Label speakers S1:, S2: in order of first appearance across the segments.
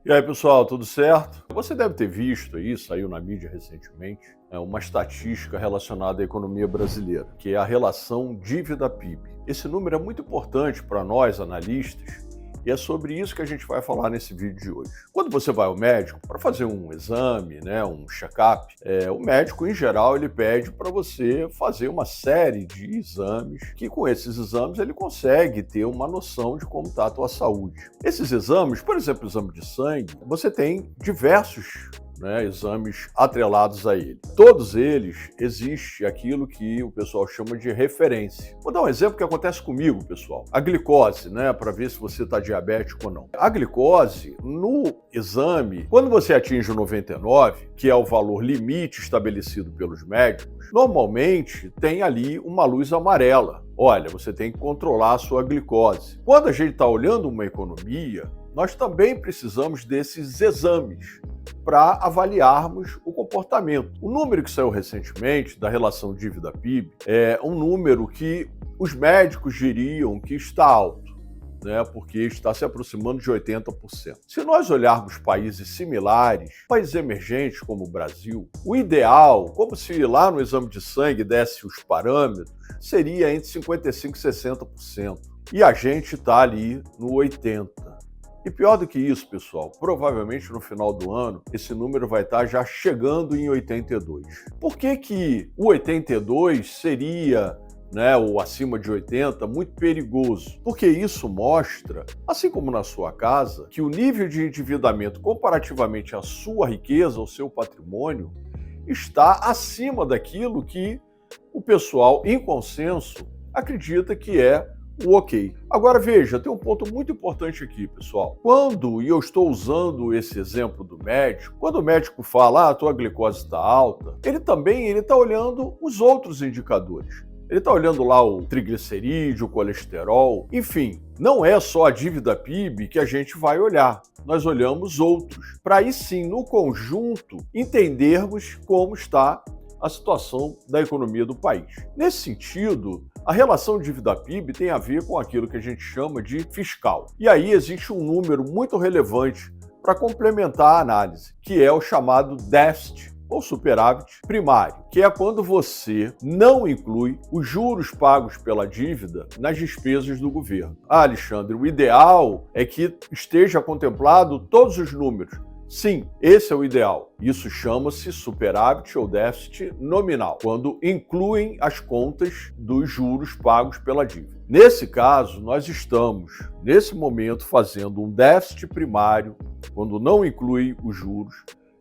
S1: E aí, pessoal, tudo certo? Você deve ter visto aí, saiu na mídia recentemente, uma estatística relacionada à economia brasileira, que é a relação dívida-PIB. Esse número é muito importante para nós, analistas, e é sobre isso que a gente vai falar nesse vídeo de hoje. Quando você vai ao médico para fazer um exame, um check-up, o médico, em geral, ele pede para você fazer uma série de exames, que com esses exames ele consegue ter uma noção de como está a tua saúde. Esses exames, por exemplo, o exame de sangue, você tem diversos exames atrelados a ele. Todos eles existe aquilo que o pessoal chama de referência. Vou dar um exemplo que acontece comigo, pessoal. A glicose, para ver se você está diabético ou não. A glicose, no exame, quando você atinge o 99, que é o valor limite estabelecido pelos médicos, normalmente tem ali uma luz amarela. Olha, você tem que controlar a sua glicose. Quando a gente está olhando uma economia, nós também precisamos desses exames para avaliarmos o comportamento. O número que saiu recentemente da relação dívida-PIB é um número que os médicos diriam que está alto, porque está se aproximando de 80%. Se nós olharmos países similares, países emergentes como o Brasil, o ideal, como se lá no exame de sangue desse os parâmetros, seria entre 55% e 60%. E a gente está ali no 80%. E pior do que isso, pessoal, provavelmente no final do ano, esse número vai estar já chegando em 82. Por que o 82 seria, ou acima de 80, muito perigoso? Porque isso mostra, assim como na sua casa, que o nível de endividamento comparativamente à sua riqueza, ao seu patrimônio, está acima daquilo que o pessoal, em consenso, acredita que é o ok. Agora veja, tem um ponto muito importante aqui, pessoal. E eu estou usando esse exemplo do médico, quando o médico fala, a tua glicose está alta, ele está olhando os outros indicadores. Ele está olhando lá o triglicerídeo, o colesterol, enfim, não é só a dívida PIB que a gente vai olhar. Nós olhamos outros, para aí sim, no conjunto, entendermos como está a situação da economia do país. Nesse sentido, a relação dívida-PIB tem a ver com aquilo que a gente chama de fiscal. E aí existe um número muito relevante para complementar a análise, que é o chamado déficit ou superávit primário, que é quando você não inclui os juros pagos pela dívida nas despesas do governo. Alexandre, o ideal é que esteja contemplado todos os números. Sim, esse é o ideal. Isso chama-se superávit ou déficit nominal, quando incluem as contas dos juros pagos pela dívida. Nesse caso, nós estamos, nesse momento, fazendo um déficit primário, quando não inclui os juros,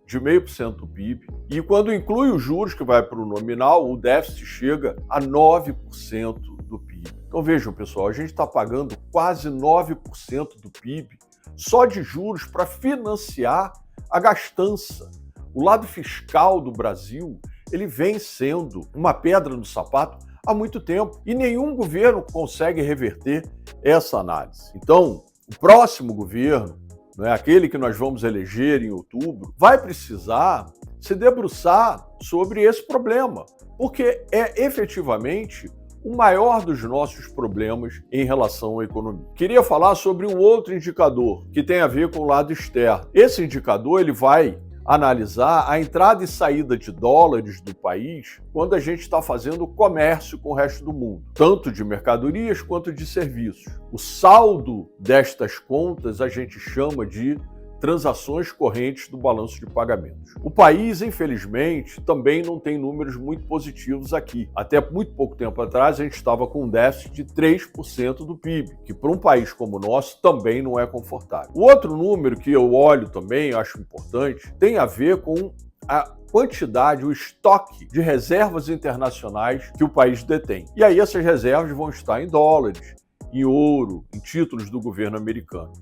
S1: de 0,5% do PIB, e quando inclui os juros, que vai para o nominal, o déficit chega a 9% do PIB. Então vejam, pessoal, a gente está pagando quase 9% do PIB só de juros para financiar a gastança. O lado fiscal do Brasil, ele vem sendo uma pedra no sapato há muito tempo e nenhum governo consegue reverter essa análise. Então, o próximo governo, aquele que nós vamos eleger em outubro, vai precisar se debruçar sobre esse problema, porque é efetivamente o maior dos nossos problemas em relação à economia. Queria falar sobre um outro indicador que tem a ver com o lado externo. Esse indicador ele vai analisar a entrada e saída de dólares do país quando a gente está fazendo comércio com o resto do mundo, tanto de mercadorias quanto de serviços. O saldo destas contas a gente chama de transações correntes do balanço de pagamentos. O país, infelizmente, também não tem números muito positivos aqui. Até muito pouco tempo atrás, a gente estava com um déficit de 3% do PIB, que para um país como o nosso também não é confortável. O outro número que eu olho também, acho importante, tem a ver com a quantidade, o estoque de reservas internacionais que o país detém. E aí essas reservas vão estar em dólares, em ouro, em títulos do governo americano.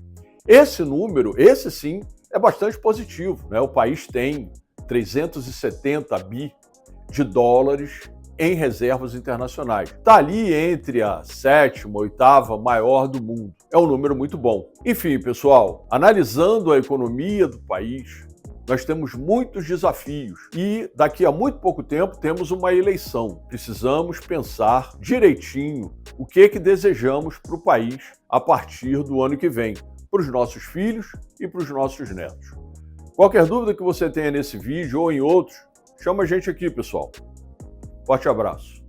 S1: Esse número, esse sim, é bastante positivo. O país tem 370 bi de dólares em reservas internacionais. Está ali entre a 7ª, 8ª maior do mundo. É um número muito bom. Enfim, pessoal, analisando a economia do país, nós temos muitos desafios e daqui a muito pouco tempo temos uma eleição. Precisamos pensar direitinho o que desejamos para o país a partir do ano que vem. para os nossos filhos e para os nossos netos. Qualquer dúvida que você tenha nesse vídeo ou em outros, chama a gente aqui, pessoal. Forte abraço.